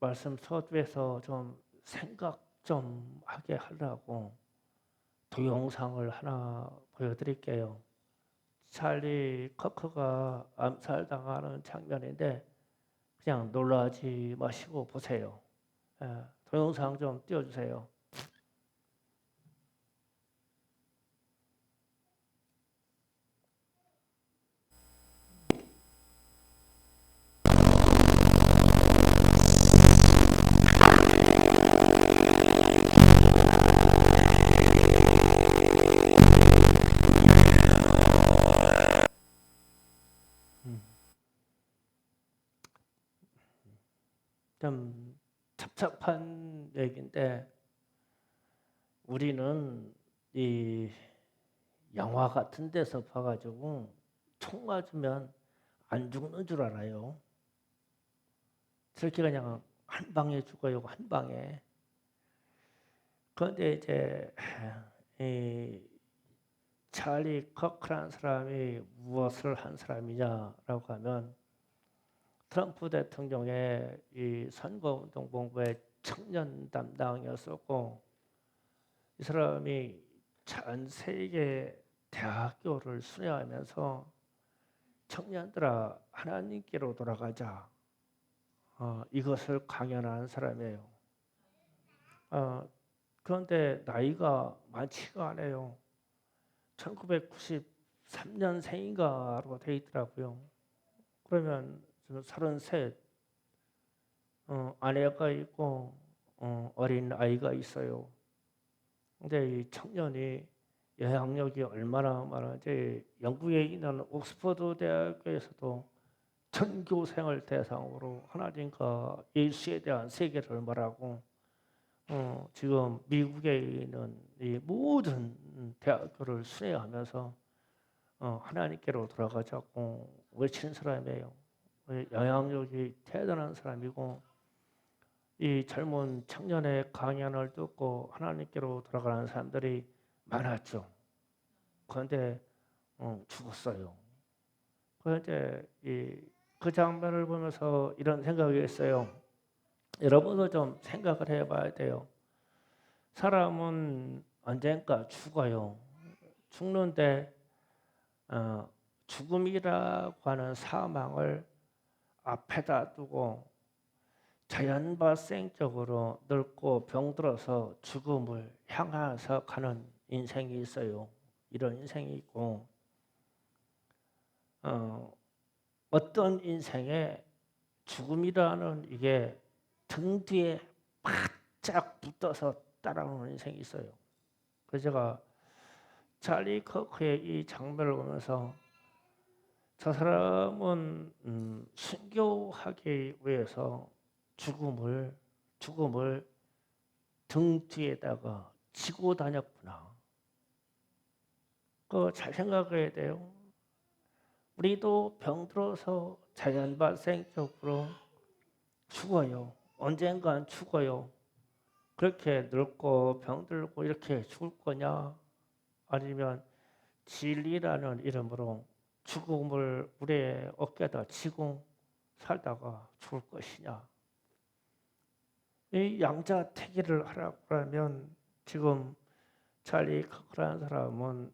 말씀 서두에서 좀 생각 좀 하게 하려고 동영상을 하나 보여드릴게요. 찰리 커커가 암살당하는 장면인데 그냥 놀라지 마시고 보세요. 동영상 좀 띄워주세요. 좀 답답한 얘기인데 우리는 이 영화 같은 데서 봐가지고 총 맞으면 안 죽는 줄 알아요. 저렇게 그냥 한 방에 죽어요, 한 방에. 그런데 이제 이 찰리 커크라는 사람이 무엇을 한 사람이냐라고 하면 트럼프 대통령의 이 선거운동본부의 청년 담당이었었고 이 사람이 전 세계 대학교를 순회하면서 청년들아 하나님께로 돌아가자 이것을 강연한 사람이에요. 그런데 나이가 많지가 않아요. 1993년생인가로 되어 있더라고요. 그러면 33, 아내가 있고 어린 아이가 있어요. 근데 이 청년이 영향력이 얼마나 많은지 영국에 있는 옥스퍼드 대학교에서도 전교생을 대상으로 하나님과 예수에 대한 세계를 말하고 지금 미국에 있는 이 모든 대학교를 순회하면서 하나님께로 돌아가자고 외치는 사람이에요. 영향력이 대단한 사람이고 이 젊은 청년의 강연을 듣고 하나님께로 돌아가는 사람들이 많았죠. 그런데 죽었어요. 그런데 그 장면을 보면서 이런 생각이 있어요. 여러분도 좀 생각을 해봐야 돼요. 사람은 언젠가 죽어요. 죽는데 죽음이라고 하는 사망을 앞에다 두고 자연 발생적으로 늙고 병들어서 죽음을 향해서 가는 인생이 있어요. 이런 인생이 있고 어떤 인생에 죽음이라는 이게 등 뒤에 바짝 붙어서 따라오는 인생이 있어요. 그래서 제가 찰리 커크의 이 장면을 보면서 저 사람은 순교하기 위해서 죽음을 등 뒤에다가 지고 다녔구나. 그거 잘 생각해야 돼요. 우리도 병들어서 자연 발생적으로 죽어요. 언젠간 죽어요. 그렇게 늙고 병들고 이렇게 죽을 거냐? 아니면 진리라는 이름으로 죽음을 우리의 어깨에다 지고 살다가 죽을 것이냐? 이 양자택일을 하라고 하면 지금 찰리 커크라는 사람은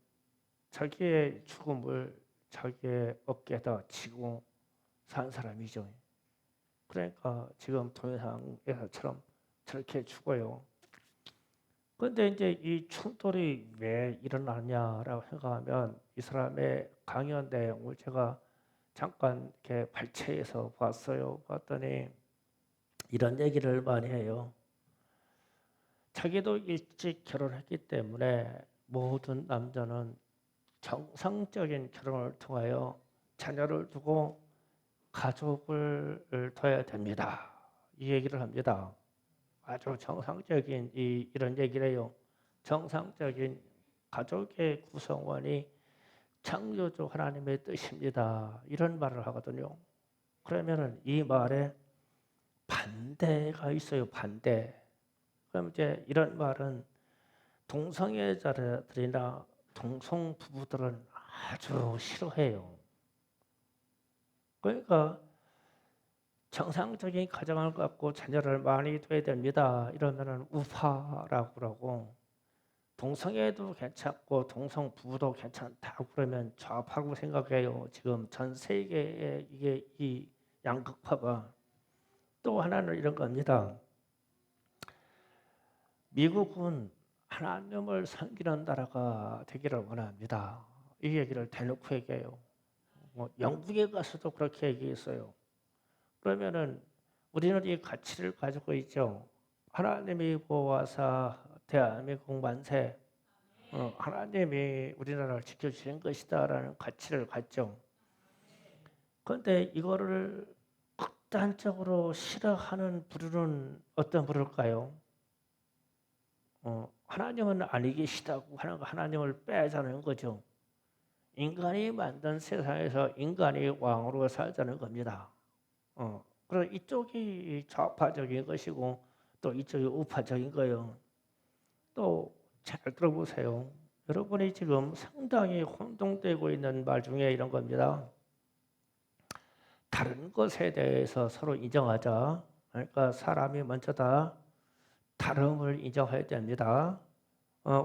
자기의 죽음을 자기의 어깨에다 지고 산 사람이죠. 그러니까 지금 동영상에서처럼 저렇게 죽어요. 그런데 이제 이 충돌이 왜 일어나냐라고 생각하면 이 사람의 강연 내용을 제가 잠깐 이렇게 발췌해서 봤어요. 봤더니 이런 얘기를 많이 해요. 자기도 일찍 결혼했기 때문에 모든 남자는 정상적인 결혼을 통하여 자녀를 두고 가족을 둬야 됩니다. 이 얘기를 합니다. 아주 정상적인 이런 얘기를 해요. 정상적인 가족의 구성원이 창조주 하나님의 뜻입니다. 이런 말을 하거든요. 그러면은 이 말에 반대가 있어요. 반대. 그럼 이제 이런 말은 동성애자들이나 동성 부부들은 아주 싫어해요. 그러니까 정상적인 가정을 갖고 자녀를 많이 둬야 됩니다. 이러면은 우파라고 그러고, 동성애도 괜찮고 동성 부부도 괜찮다고 그러면 좌파라고 생각해요. 지금 전 세계에 이게 이 양극화가. 또 하나는 이런 겁니다. 미국은 하나님을 섬기는 나라가 되기를 원합니다. 이 얘기를 대놓고 얘기해요. 뭐 영국에 가서도 그렇게 얘기했어요. 그러면은 우리는 이 가치를 가지고 있죠. 하나님이 보호하사 대한민국 만세. 하나님이 우리나라를 지켜주시는 것이다라는 가치를 갖죠. 그런데 이거를 극단적으로 싫어하는 부류는 어떤 부류일까요? 하나님은 아니 계시다고 하는 거, 하나님을 빼자는 거죠. 인간이 만든 세상에서 인간이 왕으로 살자는 겁니다. 그래서 이쪽이 좌파적인 것이고 또 이쪽이 우파적인 거예요. 또 잘 들어보세요. 여러분이 지금 상당히 혼동되고 있는 말 중에 이런 겁니다. 다른 것에 대해서 서로 인정하자. 그러니까 사람이 먼저다. 다름을 인정해야 됩니다.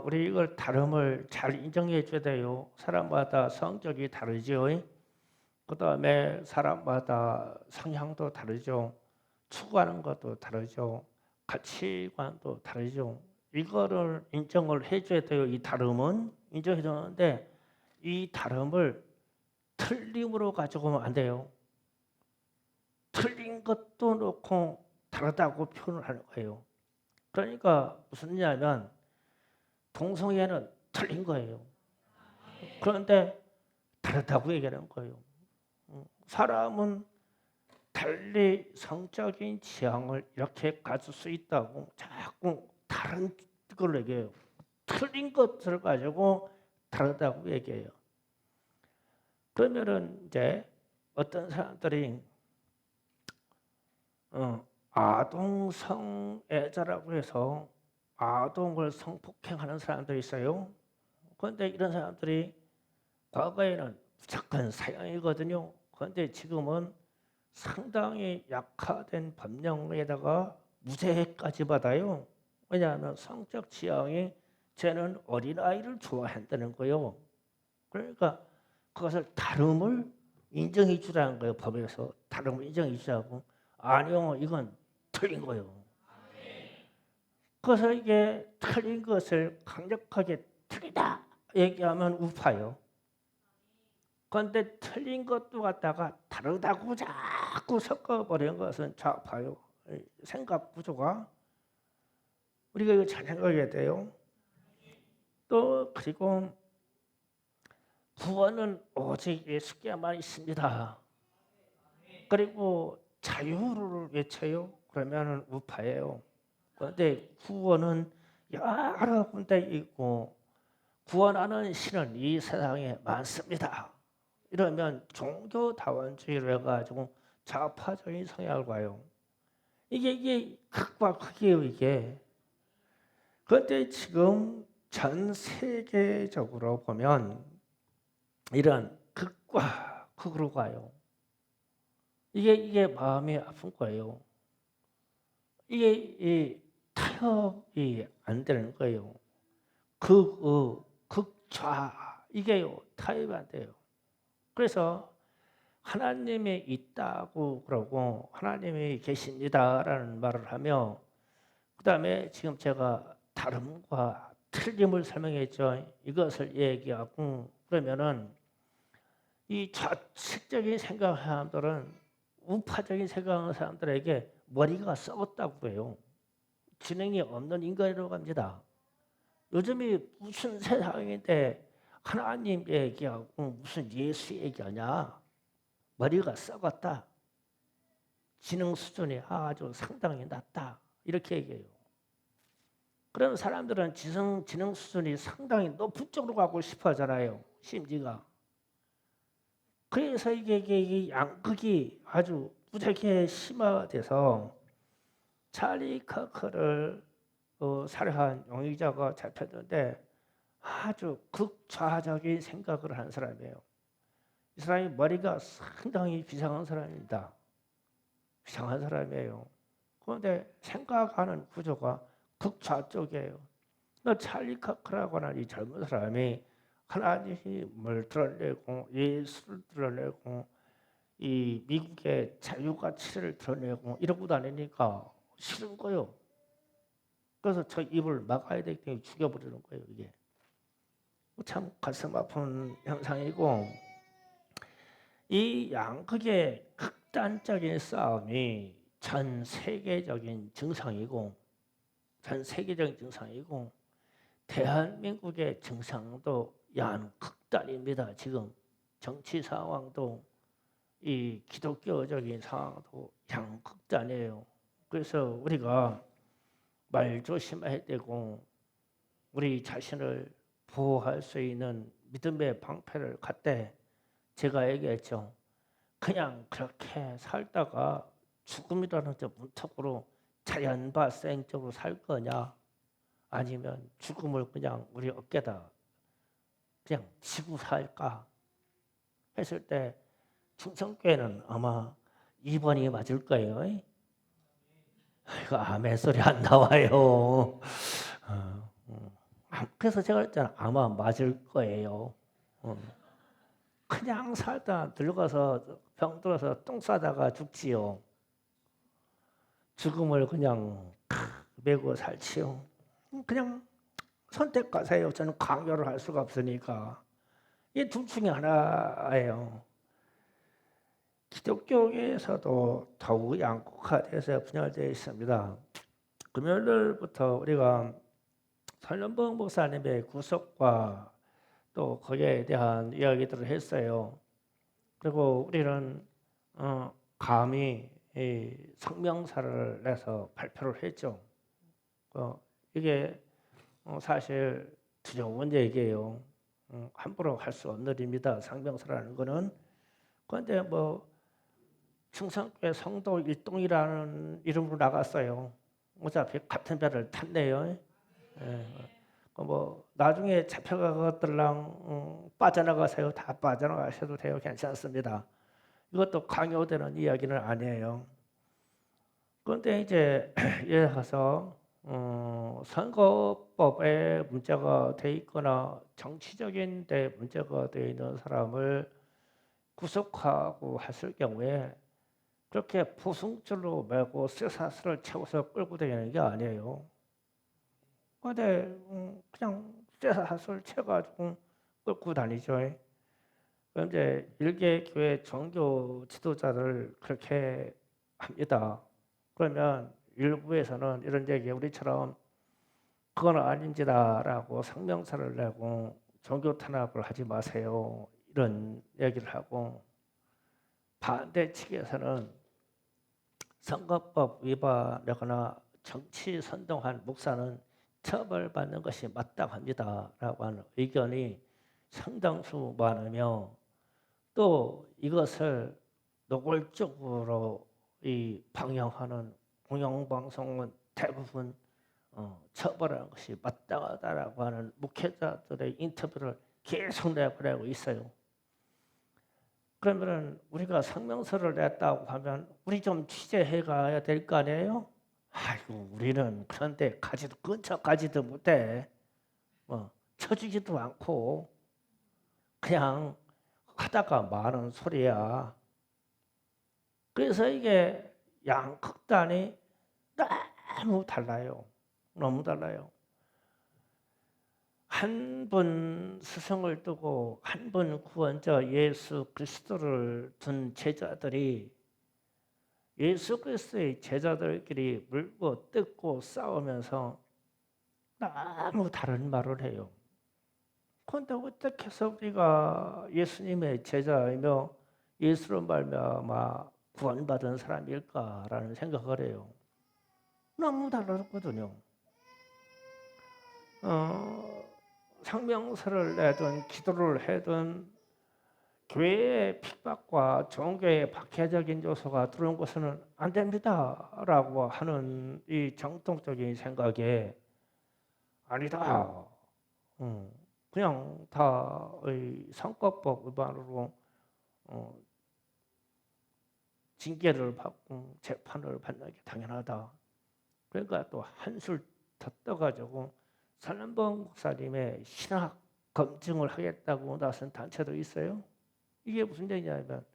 우리 이걸 다름을 잘 인정해 줘야 돼요. 사람마다 성격이 다르죠. 그 다음에 사람마다 성향도 다르죠. 추구하는 것도 다르죠. 가치관도 다르죠. 이거를 인정을 해줘야 돼요. 이 다름은 인정해 주는데 이 다름을 틀림으로 가지고는 안 돼요. 틀린 것도 놓고 다르다고 표현을 하는 거예요. 그러니까 무슨 얘기냐면 동성애는 틀린 거예요. 그런데 다르다고 얘기하는 거예요. 사람은 달리 성적인 지향을 이렇게 가질 수 있다고 자꾸 다른 걸 얘기해요. 틀린 것을 가지고 다르다고 얘기해요. 그러면은 이제 어떤 사람들이 아동 성애자라고 해서 아동을 성폭행하는 사람들이 있어요. 그런데 이런 사람들이 과거에는 무조건 사형이거든요. 그런데 지금은 상당히 약화된 법령에다가 무죄까지 받아요. 왜냐하면 성적 지향이 쟤는 어린아이를 좋아한다는 거예요. 그러니까 그것을 다름을 인정해 주라는 거예요. 법에서 다름을 인정해 주라고. 아니요, 이건 틀린 거예요. 그래서 이게 틀린 것을 강력하게 틀리다 얘기하면 우파요. 그런데 틀린 것도 갖다가 다르다고 자꾸 섞어버리는 것은 좌파요. 생각 구조가. 우리가 이거 잘 생각해야 돼요. 또 그리고 구원은 오직 예수께만 있습니다. 그리고 자유를 외쳐요. 그러면 우파예요. 그런데 구원은 여러 군데 있고 구원하는 신은 이 세상에 많습니다. 이러면 종교다원주의로 해가지고 좌파적인 성향을 봐요. 이게 극과 극이에요, 이게. 그런데 지금 전 세계적으로 보면 이런 극과 극으로 가요. 이게 마음이 아픈 거예요. 이게 타협이 안 되는 거예요. 극좌 이게요 타협이 안 돼요. 그래서 하나님이 있다고 그러고 하나님이 계십니다라는 말을 하며 그 다음에 지금 제가 다름과 틀림을 설명했죠. 이것을 얘기하고 그러면은 이 좌측적인 생각하는 사람들은 우파적인 생각하는 사람들에게 머리가 썩었다고 해요. 지능이 없는 인간이라고 합니다. 요즘이 무슨 세상인데 하나님 얘기하고 무슨 예수 얘기하냐. 머리가 썩었다. 지능 수준이 아주 상당히 낮다. 이렇게 얘기해요. 그런 사람들은 지능 수준이 상당히 높은 쪽으로 가고 싶어 하잖아요. 심지가. 그래서 이게 양극이 아주 무지하게 심화돼서 찰리 커커를 살해한 용의자가 잡혔는데 아주 극좌적인 생각을 한 사람이에요. 이 사람이 머리가 상당히 비상한 사람입니다. 이상한 사람이에요. 그런데 생각하는 구조가 극좌쪽이에요. 찰리 카크라고 하는 이 젊은 사람이 하나님을 드러내고 예수를 드러내고 이 미국의 자유 가치를 드러내고 이러고 다니니까 싫은 거예요. 그래서 저 입을 막아야 되기 때문에 죽여버리는 거예요. 이게 참 가슴 아픈 현상이고, 이 양극의 극단적인 싸움이 전 세계적인 증상이고 대한민국의 증상도 양극단입니다. 지금 정치 상황도 이 기독교적인 상황도 양극단이에요. 그래서 우리가 말 조심해야 되고 우리 자신을 보호할 수 있는 믿음의 방패를 갖되, 제가 얘기했죠. 그냥 그렇게 살다가 죽음이라는 저 문턱으로 자연 발생적으로 살 거냐, 아니면 죽음을 그냥 우리 어깨다 그냥 지고 살까 했을 때 충성교회는 아마 2번이 맞을 거예요. 이거 아멘 소리 안 나와요. 그래서 제가 했잖아. 아마 맞을 거예요. 그냥 살다 늙어서 병 들어서 똥 싸다가 죽지요. 죽음을 그냥 메고 살지요. 그냥 선택하세요. 저는 강요를 할 수가 없으니까. 이 둘 중에 하나예요. 기독교에서도 더욱 양극화돼서 분열되어 있습니다. 금요일부터 우리가 설련봉 목사님의 구속과 또 거기에 대한 이야기들을 했어요. 그리고 우리는 감히 성명사를 내서 발표를 했죠. 이게 사실 두려운 얘기예요. 함부로 할 수 없는 일입니다. 성명사라는 거는. 그런데 충성교회 성도 일동이라는 이름으로 나갔어요. 어차피 같은 배를 탔네요. 나중에 잡혀가것들랑 빠져나가세요. 다 빠져나가셔도 돼요. 괜찮습니다. 이것도 강요되는 이야기는 아니에요. 그런데 이제 예를 들어서 선거법에 문제가 돼 있거나 정치적인 데 문제가 돼 있는 사람을 구속하고 했을 경우에 그렇게 포승줄로 매고 쇠사슬을 채워서 끌고 다니는 게 아니에요. 근데 그냥 쇠사슬 채가지고 끌고 다니죠. 그런데 일개 교회 종교 지도자들 그렇게 합니다. 그러면 일부에서는 이런 얘기, 우리처럼 그건 아닌지다라고 성명서를 내고 종교 탄압을 하지 마세요, 이런 얘기를 하고, 반대 측에서는 선거법 위반하거나 정치 선동한 목사는 처벌받는 것이 마땅합니다라고 하는 의견이 상당수 많으며, 또 이것을 노골적으로 방영하는 공영방송은 대부분 처벌하는 것이 마땅하다라고 하는 목회자들의 인터뷰를 계속 내보내고 있어요. 그러면 우리가 성명서를 냈다고 하면 우리 좀 취재해 가야 될 거 아니에요? 아이고, 우리는 그런데 근처 가지도 못해. 쳐주지도 않고 그냥 하다가 많은 소리야. 그래서 이게 양극단이 너무 달라요. 너무 달라요. 한 분 스승을 두고 한 분 구원자 예수 그리스도를 둔 제자들이 예수 그리스도의 제자들끼리 물고 뜯고 싸우면서 너무 다른 말을 해요. 그런데 어떻게 해서 우리가 예수님의 제자이며 예수로 말미암아 구원받은 사람일까라는 생각을 해요. 너무 달랐거든요. 성명서를 내든 기도를 하든 교회의 핍박과 종교의 박해적인 요소가 들어온 것은 안 됩니다라고 하는 이 정통적인 생각에 아니다. 그냥 다 선거법 위반으로 징계를 받고 재판을 받는 게 당연하다. 그러니까 또 한술 더 떠가지고 설남봉 목사님의 신학 검증을 하겠다고 나선 단체도 있어요. 이게 무슨 얘기냐면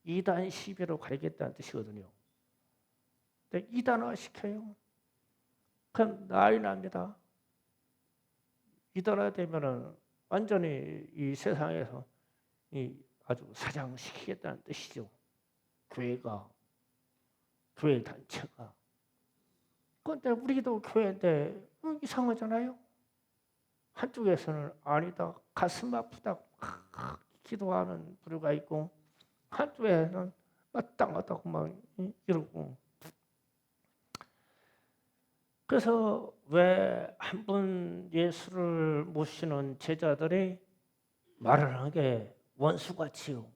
이단 시비로 가리겠다는 뜻이거든요. 근데 이단화 시켜요. 그럼 난리 납니다. 이단화 되면은 완전히 이 세상에서 이 아주 사장시키겠다는 뜻이죠. 교회가, 교회 단체가. 그런데 우리도 교회인데 이상하잖아요. 한쪽에서는 아니다, 가슴 아프다, 기도하는 부류가 있고, 한쪽에는 마땅하다고 막 이러고. 그래서 왜 한 분 예수를 모시는 제자들이 말을 하는 게 원수같이요.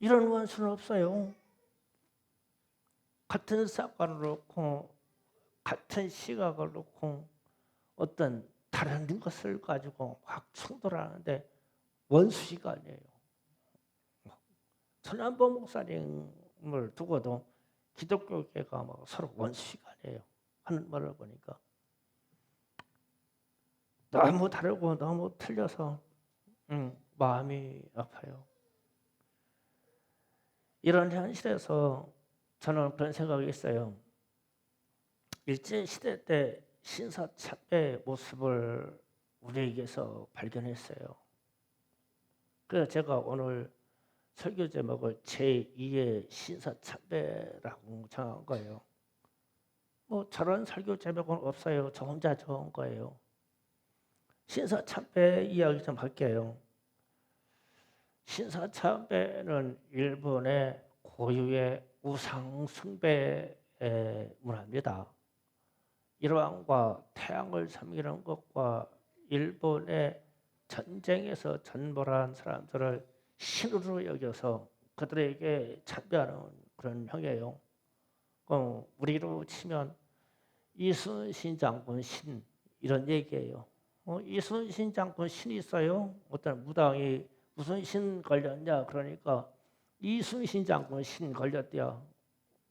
이런 원수는 없어요. 같은 사건을 놓고 같은 시각을 놓고 어떤 다른 것을 가지고 확 충돌하는데 원수가 아니에요. 천안보 목사님을 두고도 기독교계가 뭐 서로 원수가 아니에요. 하는 말을 보니까 너무 다르고 너무 틀려서 마음이 아파요. 이런 현실에서 저는 그런 생각이 있어요. 일제시대 때 신사참배의 모습을 우리에게서 발견했어요. 그래서 제가 오늘 설교 제목을 제2의 신사참배라고 정한 거예요. 뭐 저런 설교 제목은 없어요. 저 혼자 정한 거예요. 신사참배 이야기 좀 할게요. 신사참배는 일본의 고유의 우상 숭배의 문화입니다. 일왕과 태양을 섬기는 것과 일본의 전쟁에서 전몰한 사람들을 신으로 여겨서 그들에게 참배하는 그런 형이에요. 우리로 치면 이순신 장군 신 이런 얘기예요. 이순신 장군 신이 있어요. 어떤 무당이 무슨 신 걸렸냐 그러니까 이순신 장군 신 걸렸대요.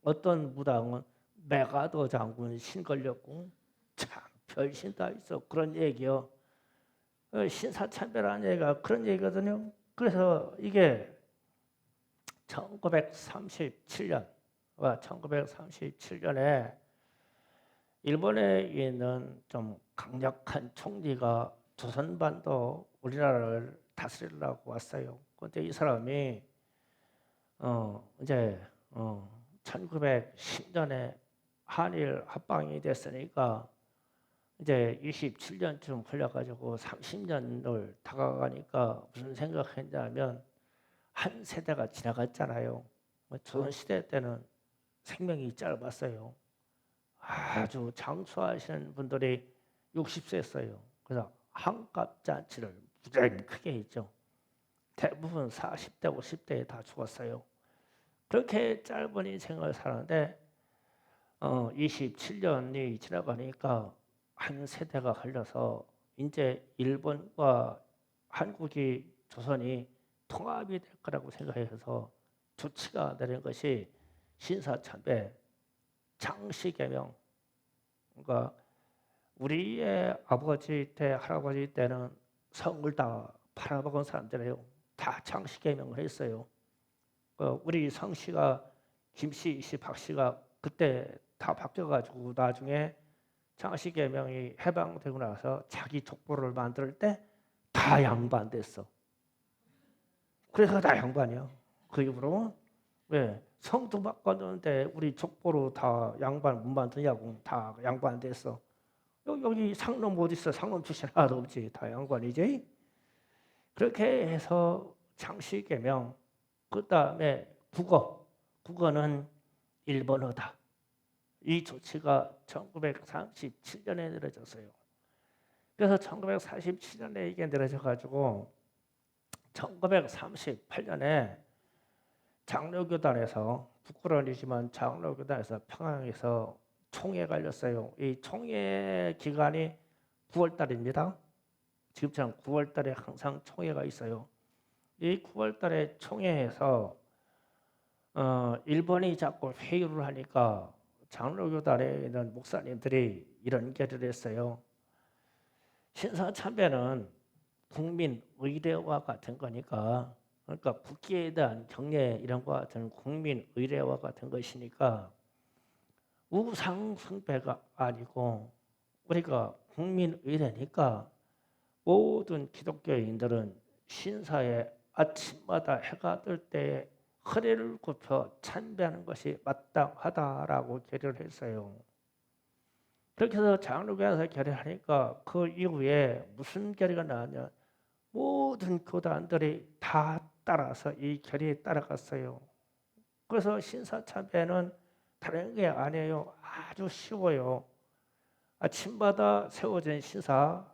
어떤 무당은 메가더 장군 신 걸렸고 참 별신 다 있어 그런 얘기요. 신사참배라는 얘기가 그런 얘기거든요. 그래서 이게 1937년과 1937년에 일본에 있는 좀 강력한 총리가 조선반도 우리나라를 다스리려고 왔어요. 그런데 이 사람이 이제 1910년에 한일 합방이 됐으니까 이제 27년쯤 걸려가지고 30년을 다가가니까 무슨 생각했냐면 한 세대가 지나갔잖아요. 조선시대 때는 생명이 짧았어요. 아주 장수하시는 분들이 60세였어요. 그래서 한갑잔치를 무지하게 크게 했죠. 대부분 40대, 50대에 다 죽었어요. 그렇게 짧은 인생을 사는데 27년이 지나가니까 한 세대가 걸려서 이제 일본과 한국이 조선이 통합이 될 거라고 생각해서 조치가 내린 것이 신사참배 장시개명. 그러니까 우리의 아버지 때 할아버지 때는 성을 다 팔아먹은 사람들이에요. 다 장시개명을 했어요. 우리 성씨가 김씨, 이씨, 박씨가 그때 다 바뀌어가지고 나중에 장시개명이 해방되고 나서 자기 족보를 만들 때 다 양반됐어. 그래서 다 양반이야. 그 이후로 왜 성도 바꿨는데 우리 족보로 다 양반 못 만드냐고. 다 양반 됐어. 여기 상놈 어디 있어? 상놈 출신 하나도 없지. 다 양반이지. 그렇게 해서 장시개명. 그 다음에 국어는 일본어다. 이 조치가 1947년에 내려졌어요. 그래서 1947년에 이게 내려져가지고 1938년에 장로교단에서 부끄러운이지만 장로교단에서 평양에서 총회가 열렸어요. 이 총회 기간이 9월달입니다. 지금처럼 9월달에 항상 총회가 있어요. 이 9월달에 총회에서 일본이 자꾸 회유를 하니까 장로교단에 있는 목사님들이 이런 결의를 했어요. 신사참배는 국민 의례와 같은 거니까, 그러니까 국기에 대한 경례 이런 거 같은 국민 의례와 같은 것이니까 우상 숭배가 아니고 우리가 국민 의례니까 모든 기독교인들은 신사에 아침마다 해가 뜰 때 허리를 굽혀 참배하는 것이 마땅하다라고 결의를 했어요. 그렇게 해서 장로교에서 결의하니까 그 이후에 무슨 결의가 나왔냐? 모든 교단들이 다 따라서 이 결의에 따라갔어요. 그래서 신사참배는 다른 게 아니에요. 아주 쉬워요. 아침마다 세워진 신사,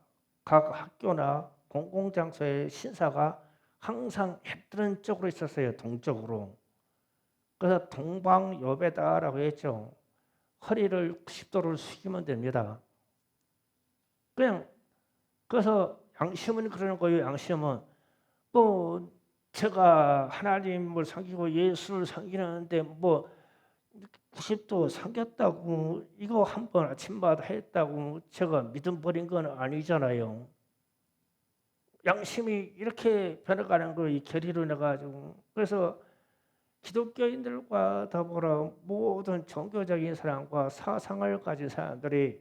각 학교나 공공장소의 신사가 항상 해 뜨는 쪽으로 있었어요. 동쪽으로. 그래서 동방여배다라고 했죠. 허리를 90도를 숙이면 됩니다. 그냥 그래서 양심은 그러는 거예요. 양심은 뭐 제가 하나님을 섬기고 예수를 섬기는데 뭐 90도 섬겼다고 이거 한 번 아침마다 했다고 제가 믿음 버린 건 아니잖아요. 양심이 이렇게 변해가는 걸 이 결의로 내가지고 그래서 기독교인들과 더불어 모든 종교적인 사람과 사상을 가진 사람들이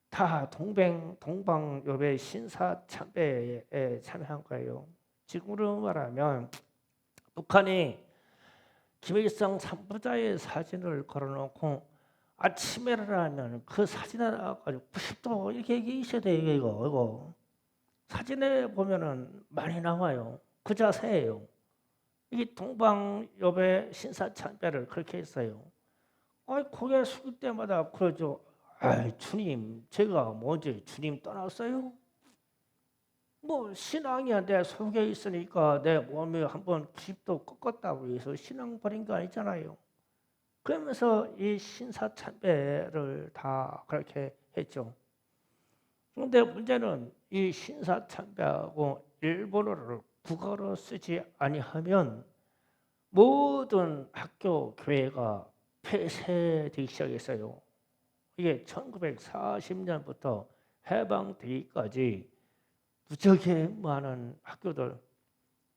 다 동방요배 신사참배에 참여한 거예요. 지금으로 말하면 북한이 김일성 삼부자의 사진을 걸어놓고 아침에 일어나면 그 사진에 나와가지고 90도 이렇게 있어야 돼요. 이거 사진에 보면은 많이 나와요. 그 자세예요. 이게 동방여배 신사참배를 그렇게 했어요. 고개 숙일 때마다 그러죠. 주님, 제가 먼저 주님 떠났어요? 뭐 신앙이 내 속에 있으니까 내 몸이 한번 90도 꺾었다고 해서 신앙 버린 거 아니잖아요. 그러면서 이 신사참배를 다 그렇게 했죠. 그런데 문제는 이 신사참배하고 일본어를 국어로 쓰지 아니하면 모든 학교 교회가 폐쇄되기 시작했어요. 이게 1940년부터 해방되기까지 무지하게 많은 학교들,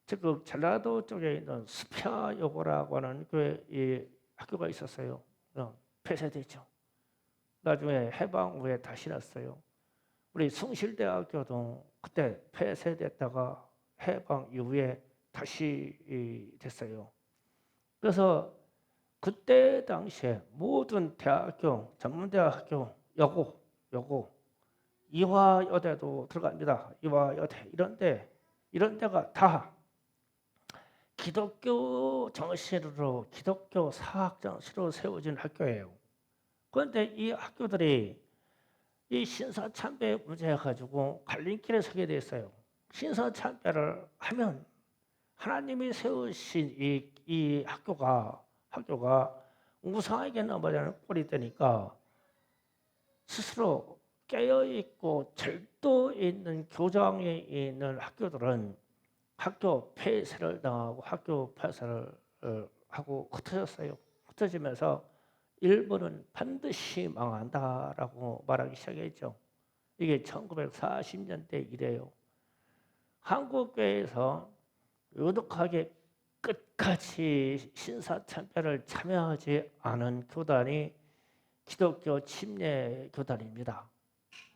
즉 전라도 쪽에 있는 수평여고라고 하는 교회 이 학교가 있었어요. 폐쇄됐죠. 나중에 해방 후에 다시 났어요. 우리 숭실대학교도 그때 폐쇄됐다가 해방 이후에 다시 됐어요. 그래서 그때 당시에 모든 대학교, 전문대학교, 여고, 이화여대도 들어갑니다. 이화여대 이런 데가 다 기독교 정신으로 기독교 사학 정신으로 세워진 학교예요. 그런데 이 학교들이 이 신사참배 문제해 가지고 갈림길에 서게 됐어요. 신사참배를 하면 하나님이 세우신 이 학교가 우상에게 넘어가는 꼴이 되니까 스스로 깨어있고 절도 있는 교장에 있는 학교들은 학교 폐쇄를 당하고 학교 폐쇄를 하고 흩어졌어요. 흩어지면서 일본은 반드시 망한다라고 말하기 시작했죠. 이게 1940년대 이래요. 한국교회에서 유독하게 끝까지 신사참배를 참여하지 않은 교단이 기독교 침례 교단입니다.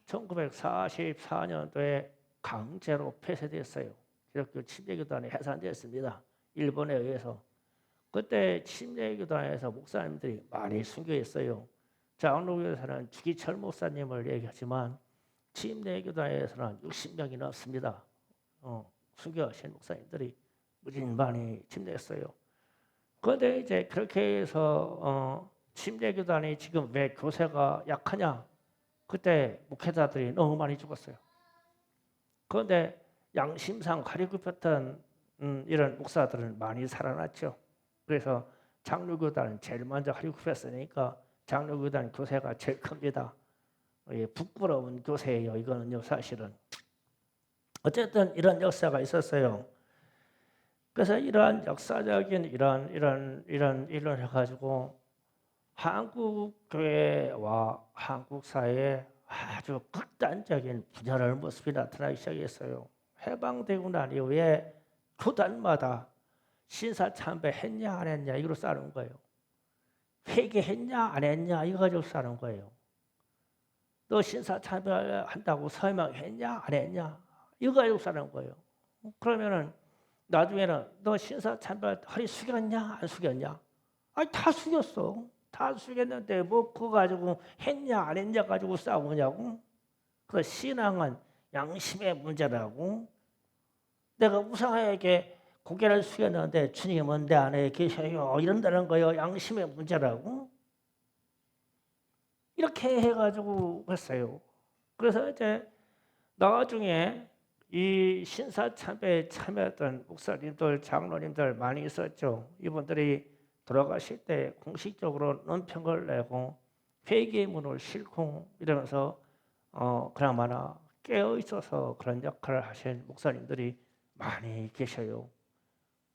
1944년도에 강제로 폐쇄됐어요. 기독교 침례 교단이 해산됐습니다. 일본에 의해서. 그때 침례 교단에서 목사님들이 많이 순교했어요. 장로교에서는 주기철 목사님을 얘기하지만 침례 교단에서는 60명이 넘습니다. 순교하신 목사님들이 무진 많이 침례했어요. 그런데 이제 그렇게 해서 침례교단이 지금 왜 교세가 약하냐? 그때 목회자들이 너무 많이 죽었어요. 그런데 양심상 가리고 폈던 이런 목사들은 많이 살아났죠. 그래서 장로교단은 제일 먼저 가리고 폈으니까 장로교단 교세가 제일 큽니다. 부끄러운 교세예요. 이거는요 사실은. 어쨌든 이런 역사가 있었어요. 그래서 이러한 역사적인 이런 일을 해가지고 한국 교회와 한국 사회에 아주 극단적인 분열의 모습이 나타나기 시작했어요. 해방되고 난 이후에 교단마다 신사 참배했냐 안 했냐 이걸로 싸우는 거예요. 회개했냐 안 했냐 이거 가지고 싸우는 거예요. 너 신사 참배한다고 서명했냐 안 했냐 이거 가지고 싸우는 거예요. 그러면은 나중에는 너 신사 참배할 때 허리 숙였냐 안 숙였냐? 아니 다 숙였어. 다 숙였는데 뭐 그거 가지고 했냐 안 했냐 가지고 싸우냐고? 그 신앙은 양심의 문제라고. 내가 우상에게 고개를 숙였는데 주님은 내 안에 계셔요 이런다는 거예요. 양심의 문제라고. 이렇게 해가지고 했어요. 그래서 이제 나중에 이 신사참배에 참여했던 목사님들, 장로님들 많이 있었죠. 이분들이 돌아가실 때 공식적으로 논평을 내고 회개의 문을 싣고 이러면서 그나마나 깨어 있어서 그런 역할을 하신 목사님들이 많이 계셔요.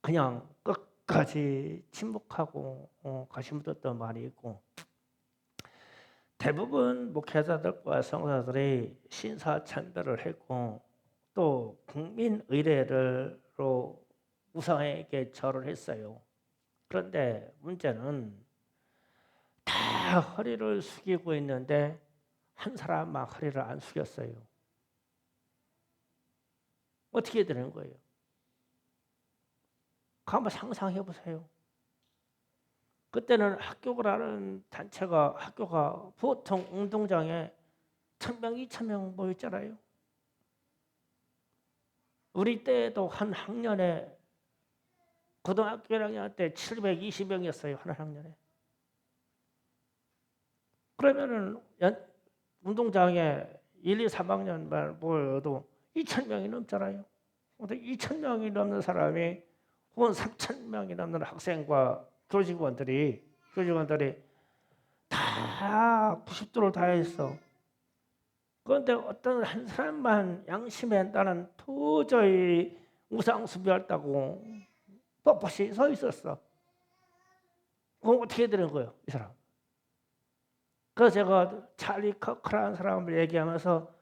그냥 끝까지 침묵하고 가신 분들도 많이 있고, 대부분 목회자들과 성도들이 신사참배를 했고 또 국민 의례로 우상에게 절을 했어요. 그런데 문제는 다 허리를 숙이고 있는데 한 사람만 허리를 안 숙였어요. 어떻게 되는 거예요? 한번 상상해 보세요. 그때는 학교라는 학교가 보통 운동장에 1,000명, 2,000명 모였잖아요. 우리 때에도 한 학년에 고등학교 1학년 때 720명이었어요. 한 학년에. 그러면은 운동장에 1, 2, 3학년만 모여도 2,000명이 넘잖아요. 근데 2,000명이 넘는 사람이 혹은 3,000명이 넘는 학생과 교직원들이 다 90도를 다했어. 그런데 어떤 한 사람만 양심에 나는 도저히 우상 숭배했다고 뻣뻣이 서 있었어. 그럼 어떻게 되는 거예요, 이 사람? 그래서 제가 찰리 커크라는 사람을 얘기하면서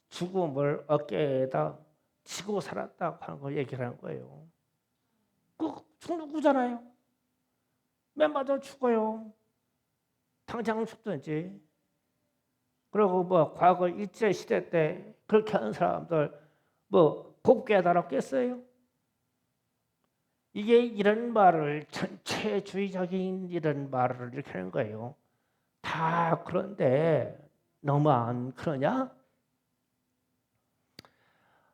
죽음을 어깨에다 지고 살았다고 하는 걸 얘기를 하는 거예요. 그 누구잖아요. 맨 맞아 죽어요. 당장 죽든지. 그리고 뭐 과거 일제 시대 때 그렇게 하는 사람들 뭐 곱게 달았겠어요? 이게 이런 말을 전체주의적인 이런 말을 이렇게 하는 거예요. 다 그런데 너무 안 그러냐?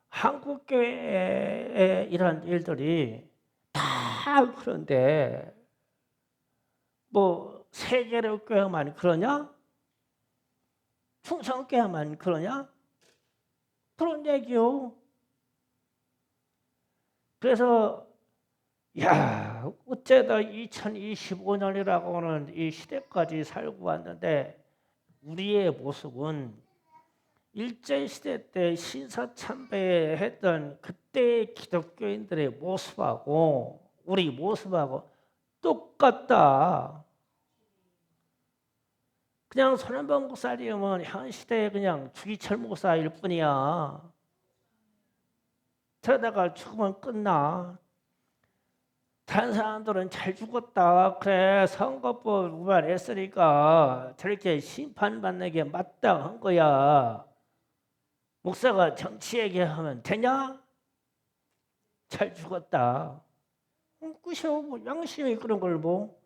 한국 교회의 이런 일들이 다 그런데 뭐 세계로 교회만 그러냐? 충성교회만 그러냐? 그런 얘기요. 그래서 야, 어째다 2025년이라고 하는 이 시대까지 살고 왔는데 우리의 모습은 일제시대 때 신사참배했던 그때의 기독교인들의 모습하고 우리 모습하고 똑같다. 그냥 손한번 목사님은 현 시대에 그냥 주기철 목사일 뿐이야. 저러다가 죽으면 끝나. 다른 사람들은 잘 죽었다. 그래 선거법 위반했으니까 저렇게 심판받는 게 마땅한 거야. 목사가 정치 얘기하면 되냐? 잘 죽었다. 끝이요. 뭐 양심이 그런 걸 뭐.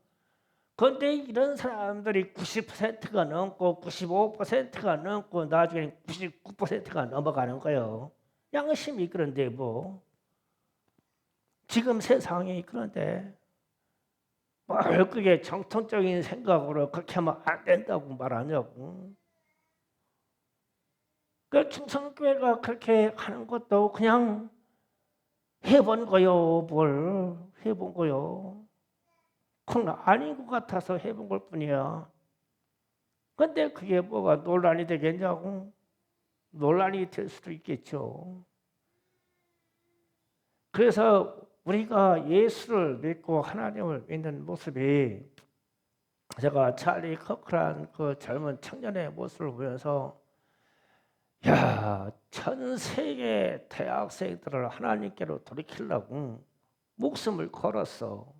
그런데 이런 사람들이 90%가 넘고 95%가 넘고 나중에 99%가 넘어가는 거예요. 양심이 그런데 뭐. 지금 세상이 그런데 뭘 그게 정통적인 생각으로 그렇게 하면 안 된다고 말하냐고. 그 충성교회가 그렇게 하는 것도 그냥 해본 거요. 뭘 해본 거요. 그건 아닌 것 같아서 해본 걸 뿐이야. 근데 그게 뭐가 논란이 되겠냐고. 논란이 될 수도 있겠죠. 그래서 우리가 예수를 믿고 하나님을 믿는 모습이 제가 찰리 커크란 그 젊은 청년의 모습을 보면서 야, 전 세계 대학생들을 하나님께로 돌이키려고 목숨을 걸었어.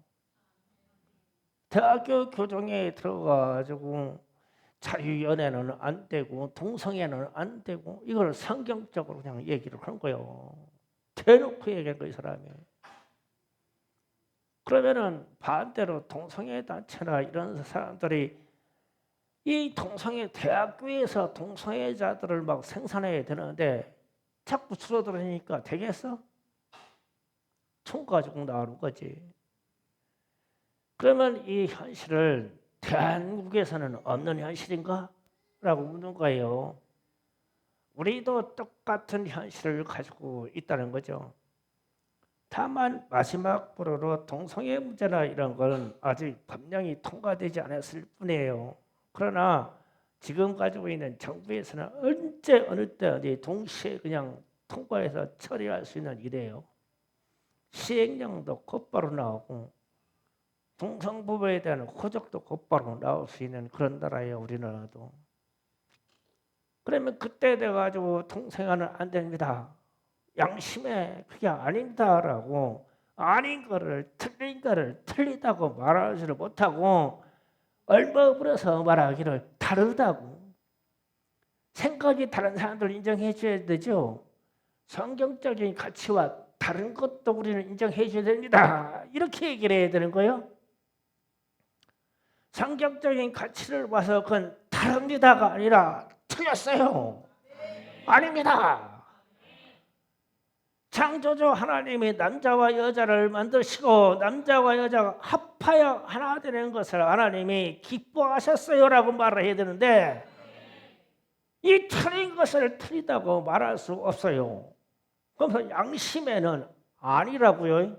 대학교 교정에 들어가가지고 자유연애는 안 되고 동성애는 안 되고 이걸 성경적으로 그냥 얘기를 한 거예요. 대놓고 얘기한 거이 사람이. 그러면은 반대로 동성애 단체나 이런 사람들이 이 동성애 대학교에서 동성애자들을 막 생산해야 되는데 자꾸 줄어들으니까 되겠어? 총 가지고 나오는 거지. 그러면 이 현실을 대한민국에서는 없는 현실인가? 라고 묻는 거예요. 우리도 똑같은 현실을 가지고 있다는 거죠. 다만 마지막 보루로 동성애 문제나 이런 건 아직 법령이 통과되지 않았을 뿐이에요. 그러나 지금 가지고 있는 정부에서는 언제 어느 때 어디 동시에 그냥 통과해서 처리할 수 있는 일이에요. 시행령도 곧바로 나오고 동성부부에 대한 호적도 곧바로 나올 수 있는 그런 나라예요. 우리나라도. 그러면 그때 돼가지고 동성애는 안 됩니다. 양심에 그게 아닙니다라고 아닌 거를 틀린 거를 틀리다고 말하지를 못하고 얼버무려서 말하기를 다르다고 생각이 다른 사람들 인정해 줘야 되죠. 성경적인 가치와 다른 것도 우리는 인정해 줘야 됩니다. 이렇게 얘기를 해야 되는 거예요. 성경적인 가치를 봐서 그건 다릅니다가 아니라 틀렸어요. 아닙니다. 창조주 하나님이 남자와 여자를 만드시고 남자와 여자가 합하여 하나 되는 것을 하나님이 기뻐하셨어요라고 말을 해야 되는데 이 틀린 것을 틀리다고 말할 수 없어요. 그래서 양심에는 아니라고요.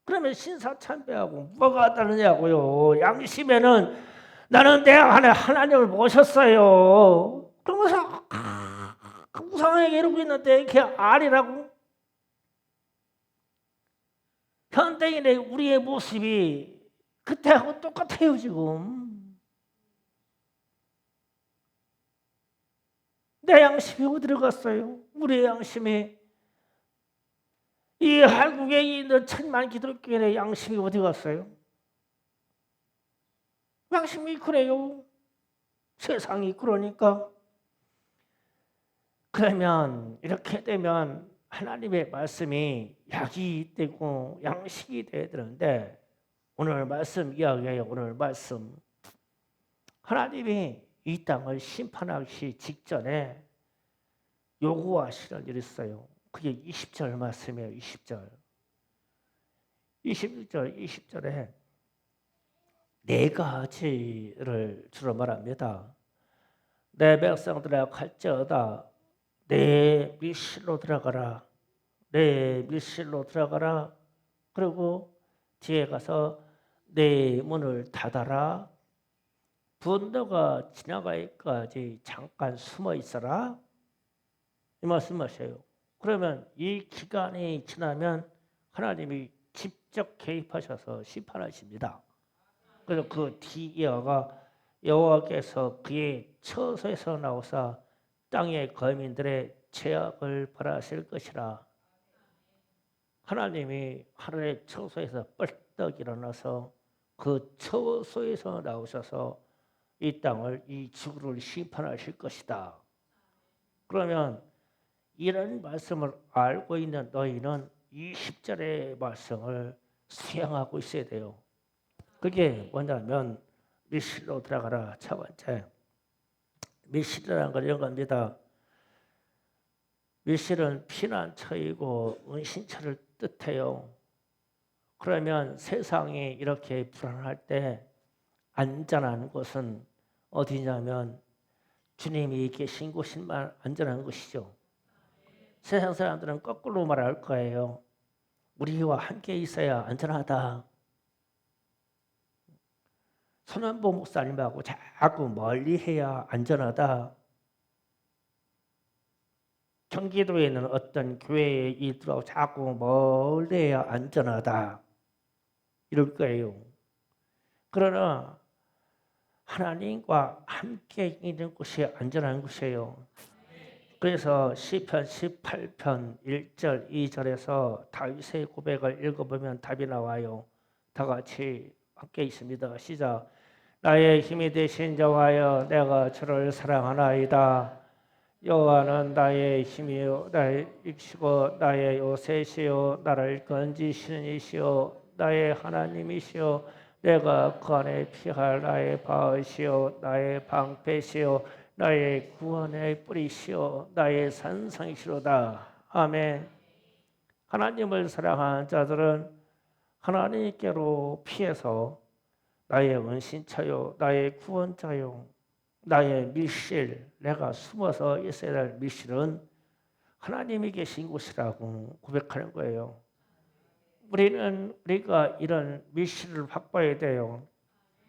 그러면 신사참배하고 뭐가 다르냐고요. 양심에는 나는 내 안에 하나님을 모셨어요. 그러면서 우상에게 이러고 있는데 그게 아니라고. 현대인의 우리의 모습이 그때하고 똑같아요 지금. 내 양심이 어디로 갔어요? 우리의 양심이 이 한국에 있는 천만 기독교인의 양심이 어디 갔어요? 양심이 그래요. 세상이 그러니까. 그러면 이렇게 되면 하나님의 말씀이 약이 되고 양식이 되어야 되는데 오늘 말씀 이야기예요. 오늘 말씀. 하나님이 이 땅을 심판하기 직전에 요구하시는 일이 있어요. 그게 20절 말씀이에요. 20절. 21절, 20절에 네 가지를 주로 말합니다. 내 백성들아 갈지어다 내 밀실로 들어가라. 내 밀실로 들어가라. 그리고 뒤에 가서 내 문을 닫아라. 분노가 지나가기까지 잠깐 숨어 있어라. 이 말씀하세요. 그러면 이 기간이 지나면 하나님이 직접 개입하셔서 심판하십니다. 그래서 그 뒤이어가 여호와께서 그의 처소에서 나오사 땅의 거민들의 죄악을 벌하실 것이라. 하나님이 하늘의 처소에서 뻘떡 일어나서 그 처소에서 나오셔서 이 땅을 이 지구를 심판하실 것이다. 그러면 이런 말씀을 알고 있는 너희는 20절의 말씀을 수행하고 있어야 돼요. 그게 뭐냐면 밀실로 들어가라. 첫 번째. 밀실이라는 건 이런 겁니다. 밀실은 피난처이고 은신처를 뜻해요. 그러면 세상이 이렇게 불안할 때 안전한 곳은 어디냐면 주님이 계신 곳이만 안전한 것이죠. 세상 사람들은 거꾸로 말할 거예요. 우리와 함께 있어야 안전하다. 손원보 목사님하고 자꾸 멀리 해야 안전하다. 경기도에 있는 어떤 교회에 있더라고 자꾸 멀리야 안전하다 이럴 거예요. 그러나 하나님과 함께 있는 곳이 안전한 곳이에요. 그래서 시편 18편 1절 2절에서 다윗의 고백을 읽어보면 답이 나와요. 다 같이 함께 있습니다. 시작. 나의 힘이 되신 여호와여, 내가 주를 사랑하나이다. 여호와는 나의 힘이요 나의 익시고 나의 요새시요 나를 건지시는 이시요 나의 하나님이시요 내가 그 안에 피할 나의 바위시요 나의 방패시요 나의 구원의 뿌리시요 나의 산성이시로다. 아멘. 하나님을 사랑하는 자들은 하나님께로 피해서 나의 은신처요 나의 구원자요 나의 밀실, 내가 숨어서 있어야 할 밀실은 하나님이 계신 곳이라고 고백하는 거예요. 우리가 이런 밀실을 확보해야 돼요.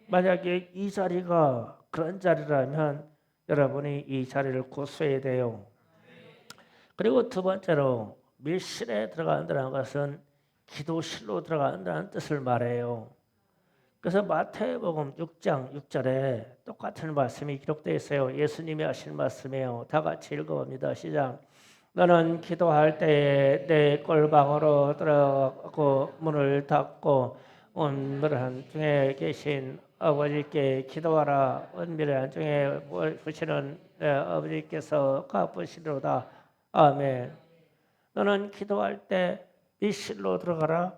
만약에 이 자리가 그런 자리라면 여러분이 이 자리를 고수해야 돼요. 그리고 두 번째로 밀실에 들어간다는 것은 기도실로 들어간다는 뜻을 말해요. 그래서 마태복음 6장 6절에 똑같은 말씀이 기록되어 있어요. 예수님이 하신 말씀이에요. 다 같이 읽어봅니다. 시작. 너는 기도할 때에 내 꼴방으로 들어가고 문을 닫고 은밀한 중에 계신 아버지께 기도하라. 은밀한 중에 보시는 내 아버지께서 갚으시리로다. 아멘. 너는 기도할 때 밀실로 들어가라.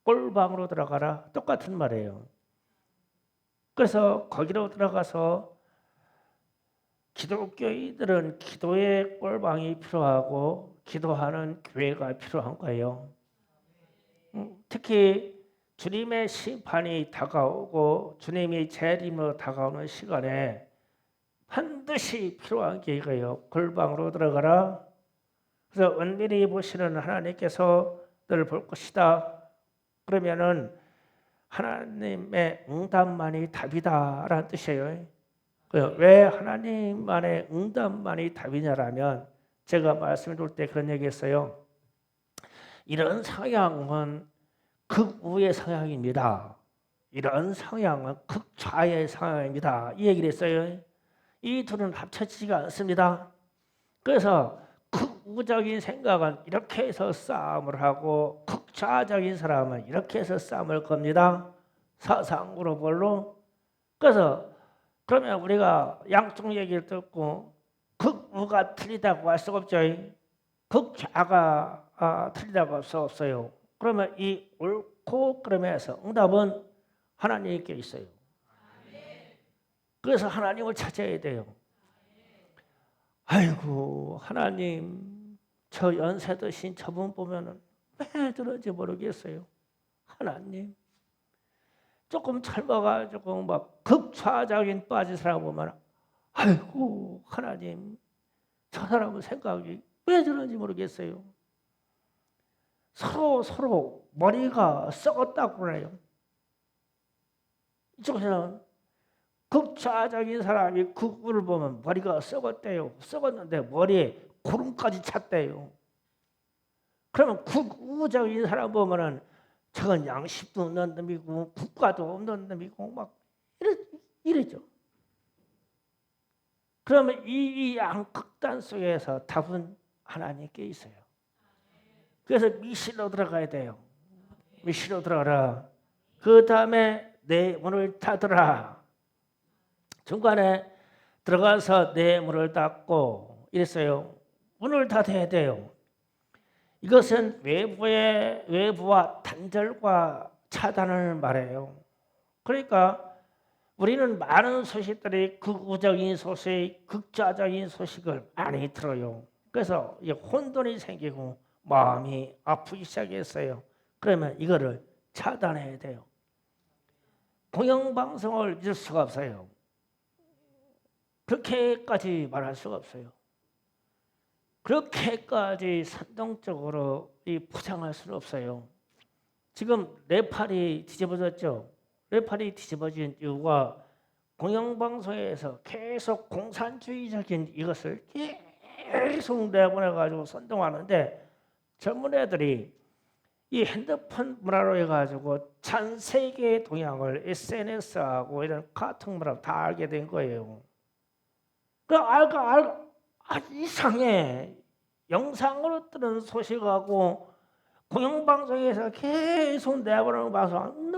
꼴방으로 들어가라. 똑같은 말이에요. 그래서 거기로 들어가서 기독교인들은 기도의 꼴방이 필요하고 기도하는 교회가 필요한 거예요. 특히 주님의 심판이 다가오고 주님이 재림으로 다가오는 시간에 반드시 필요한 게 이거예요. 꼴방으로 들어가라. 그래서 은밀히 보시는 하나님께서 너를 볼 것이다. 그러면은 하나님의 응답만이 답이다라는 뜻이에요. 왜 하나님만의 응답만이 답이냐라면 제가 말씀을 드릴 때 그런 얘기했어요. 이런 성향은 극우의 성향입니다. 이런 성향은 극좌의 성향입니다. 이 얘기를 했어요. 이 둘은 합쳐지지가 않습니다. 그래서 극우적인 생각은 이렇게 해서 싸움을 하고 극좌적인 사람은 이렇게 해서 싸움을 겁니다. 사상으로 볼로. 그래서 그러면 우리가 양쪽 얘기를 듣고 극우가 틀리다고 할 수가 없죠. 극좌가 틀리다고 할 수 없어요. 그러면 이 옳고 그러면서 응답은 하나님께 있어요. 그래서 하나님을 찾아야 돼요. 아이고 하나님 저 연세 드신 저분 보면은 왜 저런지 모르겠어요. 하나님 조금 젊어가지고 막 극좌적인 빠진 사람 보면 아이고 하나님 저 사람은 생각이 왜 저런지 모르겠어요. 서로 머리가 썩었다고 그래요. 이쪽에서는 극좌적인 사람이 극우를 보면 머리가 썩었대요. 썩었는데 머리에 구름까지 찼대요. 그러면 극우적인 사람 보면은 저건 양심도 없는 놈이고 국가도 없는 놈이고 막 이러죠. 그러면 이 양극단 속에서 답은 하나님께 있어요. 그래서 미실로 들어가야 돼요. 미실로 들어가라. 그 다음에 내 문을 닫으라. 중간에 들어가서 내 문을 닫고 이랬어요. 문을 닫아야 돼요. 이것은 외부와 단절과 차단을 말해요. 그러니까 우리는 많은 소식들이 극우적인 소식, 극좌적인 소식을 많이 들어요. 그래서 혼돈이 생기고 마음이 아프기 시작했어요. 그러면 이거를 차단해야 돼요. 공영방송을 믿을 수가 없어요. 그렇게까지 말할 수가 없어요. 그렇게까지 선동적으로 포장할 수는 없어요. 지금 네팔이 뒤집어졌죠. 네팔이 뒤집어진 이유가 공영방송에서 계속 공산주의적인 이것을 계속 내보내가지고 선동하는데 젊은 애들이 이 핸드폰 문화로 해가지고 전 세계의 동향을 SNS하고 이런 카톡 문화로 다 알게 된 거예요. 그 알고 이상해. 영상으로 뜨는 소식하고 공영방송에서 계속 내보내는 방송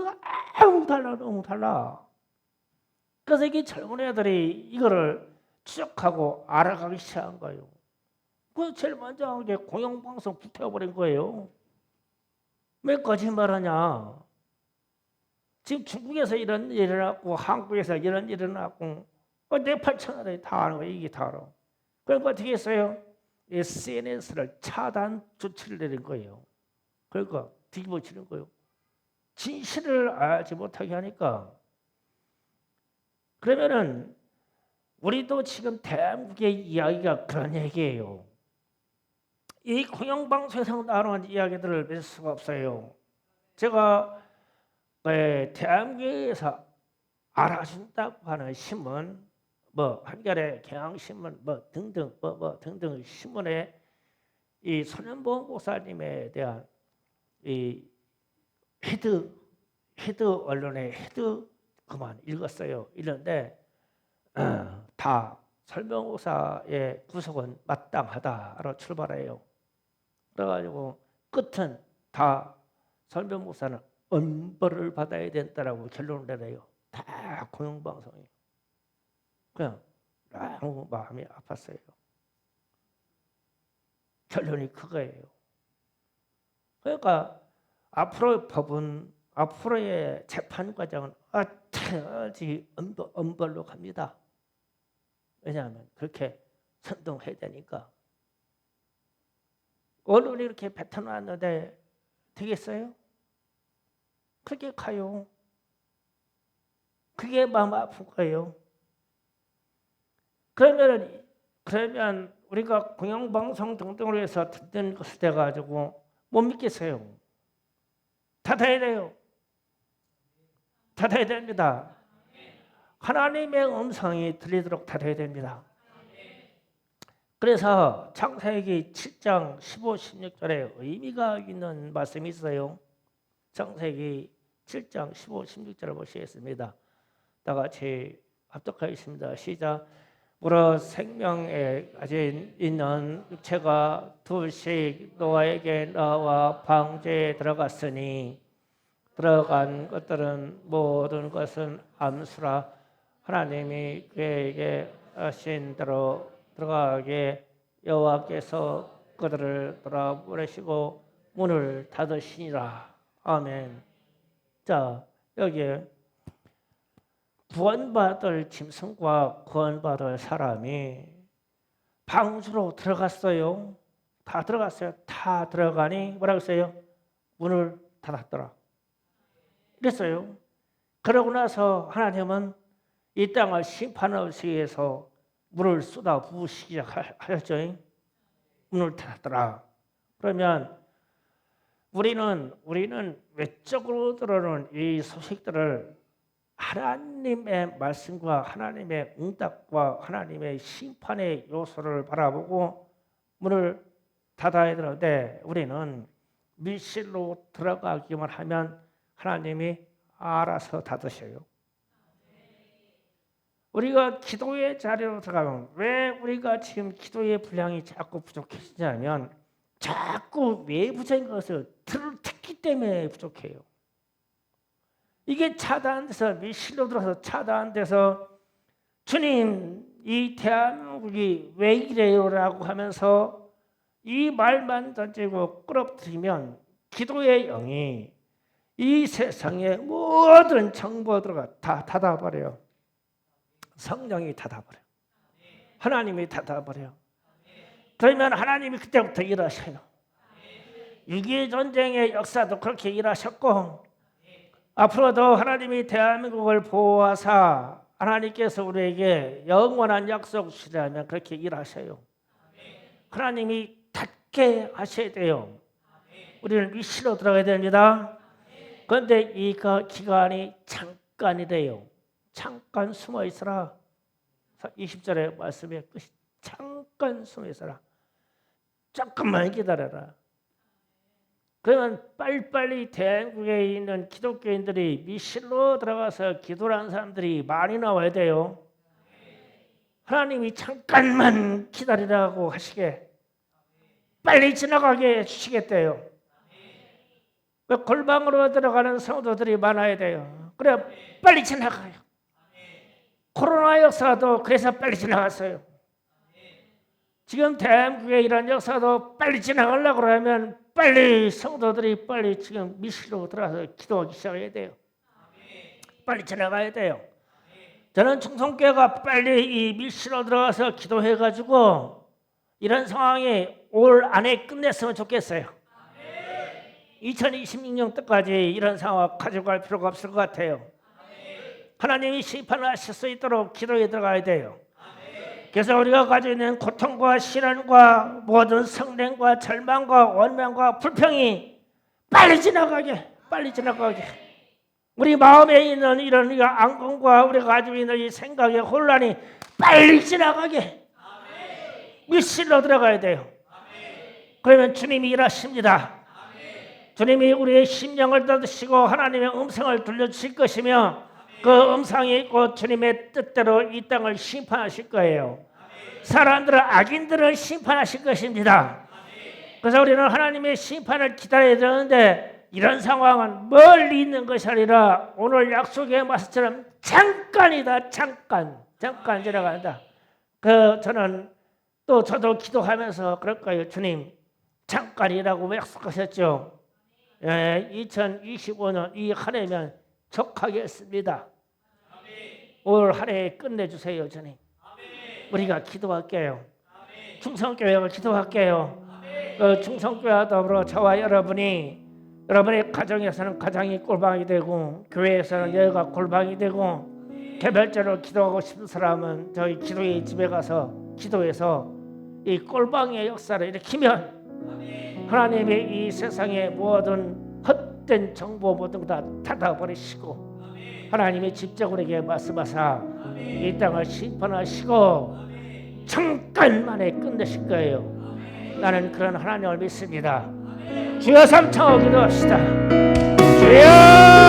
너무 달라. 그래서 이 젊은 애들이 이거를 추적하고 알아가기 시작한 거예요. 그 제일 먼저 한 게 공영방송 붙여버린 거예요. 왜 거짓말하냐? 지금 중국에서 이런 일이 일어났고 한국에서 이런 일이 일어났고 네팔 청나라에 다 아는 거예요. 이게 다 알아. 그러니까 어떻게 했어요? SNS를 차단 조치를 내린 거예요. 그러니까 뒤집어치는 거예요. 진실을 알지 못하게 하니까. 그러면은 우리도 지금 대한민국의 이야기가 그런 얘기예요. 이 공영방송에서 나오는 이야기들을 믿을 수가 없어요. 제가 대한민국에서 알아준다고 하는 신문, 뭐 한겨레, 경향신문, 뭐 등등, 등등 신문에 이 손현보 목사님에 대한 이 헤드 언론의 헤드 그만 읽었어요. 읽는데 다 설명호사의 구속은 마땅하다로 출발해요. 그래가지고 끝은 다 설명호사는 엄벌을 받아야 된다라고 결론을 내려요. 다 공영방송이에요. 그냥 너무 마음이 아팠어요. 결론이 그거예요. 그러니까 앞으로의 재판 과정은 어찌 엄벌로 갑니다. 왜냐하면 그렇게 선동해야 되니까. 언론이 이렇게 뱉어놨는데 되겠어요? 그렇게 가요. 그게 마음 아픈 거예요. 그러면 우리가 공영방송 등등으로 해서 듣는 것을 돼가지고 못 믿겠어요. 닫아야 돼요. 닫아야 됩니다. 하나님의 음성이 들리도록 닫아야 됩니다. 그래서 창세기 7장 15, 16절에 의미가 있는 말씀이 있어요. 창세기 7장 15, 16절을 보시겠습니다. 다 같이 합독하겠습니다. 시작. 무릇 생명에 가진 있는 육체가 둘씩 노아에게 나와 방주에 들어갔으니 들어간 것들은 모든 것은 암수라 하나님이 그에게 하신 대로 들어가게 여호와께서 그들을 돌아보내시고 문을 닫으시니라. 아멘. 자, 여기에 구원받을 짐승과 구원받을 사람이 방주로 들어갔어요. 다 들어갔어요. 다 들어가니 뭐라고 했어요? 문을 닫았더라. 이랬어요. 그러고 나서 하나님은 이 땅을 심판하기 위해서 물을 쏟아 부으시기 하셨죠. 문을 닫았더라. 그러면 우리는 외적으로 들어오는 이 소식들을 하나님의 말씀과 하나님의 응답과 하나님의 심판의 요소를 바라보고 문을 닫아야 되는데 우리는 밀실로 들어가기만 하면 하나님이 알아서 닫으셔요. 우리가 기도의 자리로 들어가면 왜 우리가 지금 기도의 분량이 자꾸 부족해지냐면 자꾸 외부적인 것을 듣기 때문에 부족해요. 이게 차단돼서 밀실로 들어서 차단돼서 주님 이 대한민국이 왜 이래요라고 하면서 이 말만 던지고 끌어들이면 기도의 영이 이 세상의 모든 정보들과 다 닫아버려요. 성령이 닫아버려요. 하나님이 닫아버려요. 그러면 하나님이 그때부터 일하셔요. 6.25 전쟁의 역사도 그렇게 일하셨고 앞으로도 하나님이 대한민국을 보호하사 하나님께서 우리에게 영원한 약속 주시려면 그렇게 일하셔요. 하나님이 닫게 하셔야 돼요. 우리는 밀실로 들어가야 됩니다. 그런데 이 기간이 잠깐이래요. 잠깐 숨어 있으라. 20절의 말씀의 끝이 잠깐 숨어 있어라. 조금만 기다려라. 그러면 빨리빨리 대한민국에 있는 기독교인들이 미실로 들어가서 기도를 하는 사람들이 많이 나와야 돼요. 하나님이 잠깐만 기다리라고 하시게, 빨리 지나가게 해주시겠대요. 골방으로 들어가는 성도들이 많아야 돼요. 그래 빨리 지나가요. 코로나 역사도 그래서 빨리 지나갔어요. 지금 대한민국의 이런 역사도 빨리 지나가려고 하면 빨리 성도들이 빨리 지금 미실로 들어가서 기도하기 시작해야 돼요. 빨리 지나가야 돼요. 저는 충성교회가 빨리 이 밀실로 들어가서 기도해가지고 이런 상황이 올 안에 끝냈으면 좋겠어요. 2026년 때까지 이런 상황 가져갈 필요가 없을 것 같아요. 하나님이 심판을 하실 수 있도록 기도에 들어가야 돼요. 그래서 우리가 가지고 있는 고통과 시련과 모든 성냉과 절망과 원망과 불평이 빨리 지나가게, 빨리 지나가게. 우리 마음에 있는 이런 앙금과 우리가 가지고 있는 이 생각의 혼란이 빨리 지나가게 밀실로 들어가야 돼요. 그러면 주님이 일하십니다. 주님이 우리의 심령을 닫으시고 하나님의 음성을 들려주실 것이며 그 음성이 있고 주님의 뜻대로 이 땅을 심판하실 거예요. 사람들은 악인들을 심판하실 것입니다. 그래서 우리는 하나님의 심판을 기다려야 되는데 이런 상황은 멀리 있는 것이 아니라 오늘 약속의 말씀처럼 잠깐이다. 잠깐 지나간다. 저는 또 저도 기도하면서 그럴 거예요. 주님 잠깐이라고 약속하셨죠. 2025년 이 한 해면 족하겠습니다. 올 한 해 끝내주세요. 주님 우리가 기도할게요. 충성교회가 기도할게요. 충성교회와 더불어 저와 여러분의 가정에서는 가정이 골방이 되고 교회에서는 여기가 골방이 되고 개별적으로 기도하고 싶은 사람은 저희 기도의 집에 가서 기도해서 이 골방의 역사를 일으키면 하나님의 이 세상의 모든 헛된 정보 모든 거 다 닫아버리시고 하나님의 직접 우리에게 말씀하사 이 땅을 심판하시고 잠깐 만에 끝내실 거예요. 나는 그런 하나님을 믿습니다. 주여 삼창하고 기도합시다. 주여